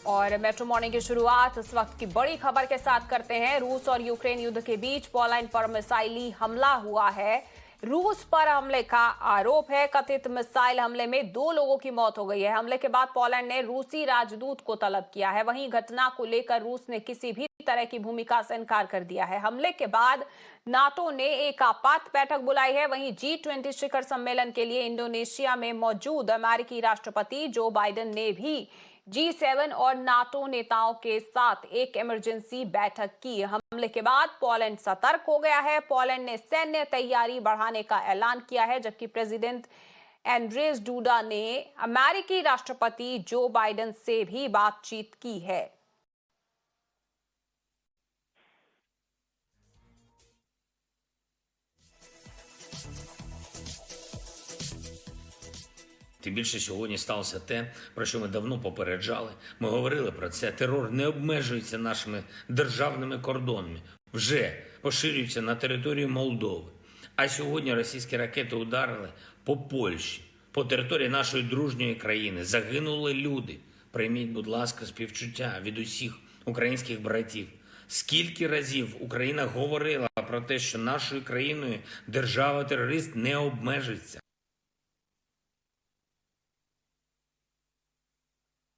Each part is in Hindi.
और मेट्रो मॉर्निंग की शुरुआत इस वक्त की बड़ी खबर के साथ करते हैं। रूस और यूक्रेन युद्ध के बीच पोलैंड पर मिसाइली हमला हुआ है। रूस पर हमले का आरोप है। कथित मिसाइल हमले में 2 लोगों की मौत हो गई है। हमले के बाद पोलैंड ने रूसी राजदूत को तलब किया है। वहीं घटना को लेकर रूस ने किसी भी तरह की भूमिका से इनकार कर दिया है। हमले के बाद नाटो ने एक आपात बैठक बुलाई है। वहीं G20 शिखर सम्मेलन के लिए इंडोनेशिया में मौजूद अमेरिकी राष्ट्रपति जो बाइडेन ने भी G7 और नाटो नेताओं के साथ एक इमरजेंसी बैठक की। हमले के बाद पोलैंड सतर्क हो गया है। पोलैंड ने सैन्य तैयारी बढ़ाने का ऐलान किया है, जबकि प्रेसिडेंट एंड्रेस डूडा ने अमेरिकी राष्ट्रपति जो बाइडेन से भी बातचीत की है। Тим більше сьогодні сталося те, про що ми давно попереджали. Ми говорили про це. Терор не обмежується нашими державними кордонами. Вже поширюється на територію Молдови. А сьогодні російські ракети ударили по Польщі, по території нашої дружньої країни. Загинули люди. Прийміть, будь ласка, співчуття від усіх українських братів. Скільки разів Україна говорила про те, що нашою країною держава-терорист не обмежиться.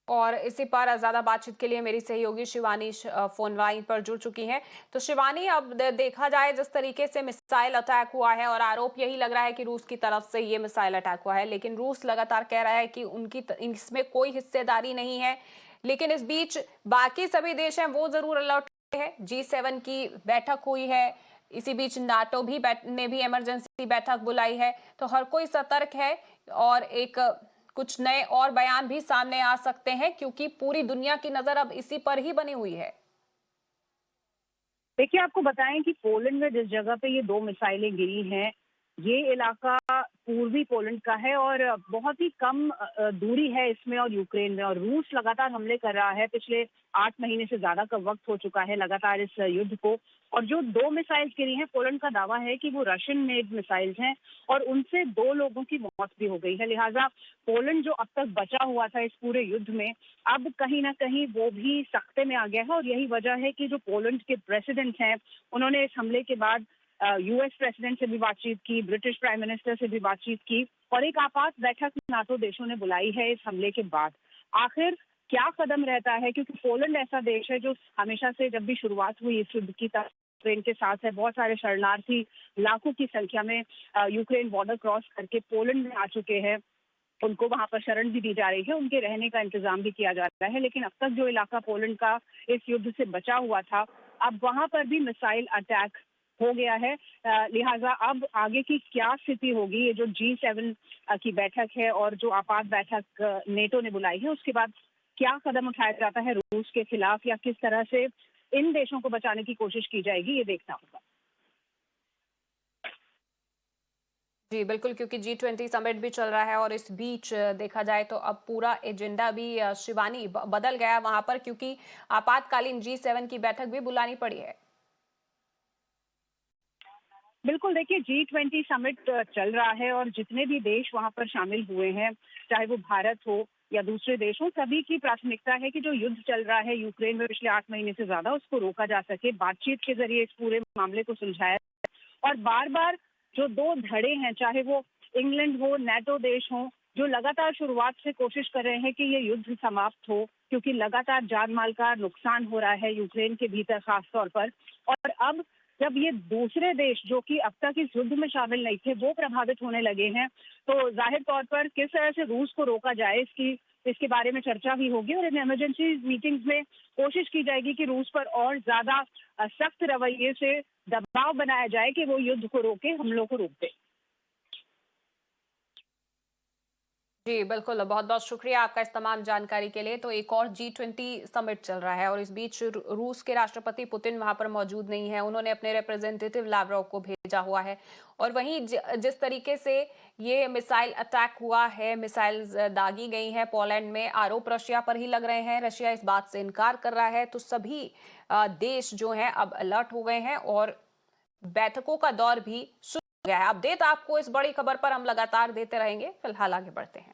और इसी पर ज्यादा बातचीत के लिए मेरी सहयोगी शिवानी फोन लाइन पर जुड़ चुकी हैं। तो शिवानी, अब देखा जाए जिस तरीके से मिसाइल अटैक हुआ है और आरोप यही लग रहा है कि रूस की तरफ से ये मिसाइल अटैक हुआ है, लेकिन रूस लगातार कह रहा है कि उनकी इसमें कोई हिस्सेदारी नहीं है। लेकिन इस बीच बाकी सभी देश हैं वो जरूर अलर्ट है। G7 की बैठक हुई है। इसी बीच नाटो भी ने भी इमरजेंसी बैठक बुलाई है। तो हर कोई सतर्क है और एक कुछ नए और बयान भी सामने आ सकते हैं, क्योंकि पूरी दुनिया की नजर अब इसी पर ही बनी हुई है। देखिए, आपको बताएं कि पोलैंड में जिस जगह पे ये 2 मिसाइलें गिरी हैं, ये इलाका पूर्वी पोलैंड का है और बहुत ही कम दूरी है इसमें और यूक्रेन में। और रूस लगातार हमले कर रहा है। पिछले 8 महीने से ज्यादा का वक्त हो चुका है लगातार इस युद्ध को। और जो 2 मिसाइल्स गिरी हैं, पोलैंड का दावा है कि वो रशियन मेड मिसाइल्स हैं और उनसे 2 लोगों की मौत भी हो गई है। लिहाजा पोलैंड जो अब तक बचा हुआ था इस पूरे युद्ध में, अब कहीं ना कहीं वो भी सख्ते में आ गया है। और यही वजह है कि जो पोलैंड के प्रेसिडेंट हैं, उन्होंने इस हमले के बाद यूएस प्रेसिडेंट से भी बातचीत की, ब्रिटिश प्राइम मिनिस्टर से भी बातचीत की और एक आपात बैठक नाटो देशों ने बुलाई है इस हमले के बाद। आखिर क्या कदम रहता है, क्योंकि पोलैंड ऐसा देश है जो हमेशा से जब भी शुरुआत हुई इस युद्ध की यूक्रेन के साथ है। बहुत सारे शरणार्थी लाखों की संख्या में यूक्रेन बॉर्डर क्रॉस करके पोलैंड में आ चुके हैं। उनको वहां पर शरण भी दी जा रही है, उनके रहने का इंतजाम भी किया जा रहा है। लेकिन अब तक जो इलाका पोलैंड का इस युद्ध से बचा हुआ था, अब वहां पर भी मिसाइल अटैक हो गया है। लिहाजा अब आगे की क्या स्थिति होगी, ये जो G7 की बैठक है और जो आपात बैठक नेटो ने बुलाई है, उसके बाद क्या कदम उठाया जाता है रूस के खिलाफ या किस तरह से इन देशों को बचाने की कोशिश की जाएगी, ये देखना होगा। जी बिल्कुल, क्योंकि G20 समिट भी चल रहा है और इस बीच देखा जाए तो अब पूरा एजेंडा भी शिवानी बदल गया वहां पर, क्योंकि आपातकालीन G7 की बैठक भी बुलानी पड़ी है। बिल्कुल, देखिए G20 समिट चल रहा है और जितने भी देश वहां पर शामिल हुए हैं, चाहे वो भारत हो या दूसरे देश हो, सभी की प्राथमिकता है कि जो युद्ध चल रहा है यूक्रेन में पिछले 8 महीने से ज्यादा, उसको रोका जा सके। बातचीत के जरिए इस पूरे मामले को सुलझाया और बार बार जो 2 धड़े हैं, चाहे वो इंग्लैंड हो, नाटो देश हो, जो लगातार शुरुआत से कोशिश कर रहे हैं कि ये युद्ध समाप्त हो, क्योंकि लगातार जान माल का नुकसान हो रहा है यूक्रेन के भीतर खास तौर पर। और अब जब ये दूसरे देश जो कि अब तक इस युद्ध में शामिल नहीं थे, वो प्रभावित होने लगे हैं, तो जाहिर तौर पर किस तरह से रूस को रोका जाए इसके बारे में चर्चा भी होगी। और इन इमरजेंसी मीटिंग्स में कोशिश की जाएगी कि रूस पर और ज्यादा सख्त रवैये से दबाव बनाया जाए कि वो युद्ध को रोके, हमलों को रोक दे। जी बिल्कुल, बहुत बहुत शुक्रिया आपका इस तमाम जानकारी के लिए। तो एक और G20 समिट चल रहा है और इस बीच रूस के राष्ट्रपति पुतिन वहां पर मौजूद नहीं है। उन्होंने अपने रिप्रेजेंटेटिव लावरोव को भेजा हुआ है। और वहीं जिस तरीके से ये मिसाइल अटैक हुआ है, मिसाइल दागी गई है पोलैंड में, आरोप रशिया पर ही लग रहे हैं। रशिया इस बात से इनकार कर रहा है। तो सभी देश जो हैं अब अलर्ट हो गए हैं और बैठकों का दौर भी शुरू हो गया है। अपडेट आपको इस बड़ी खबर पर हम लगातार देते रहेंगे। फिलहाल आगे बढ़ते हैं।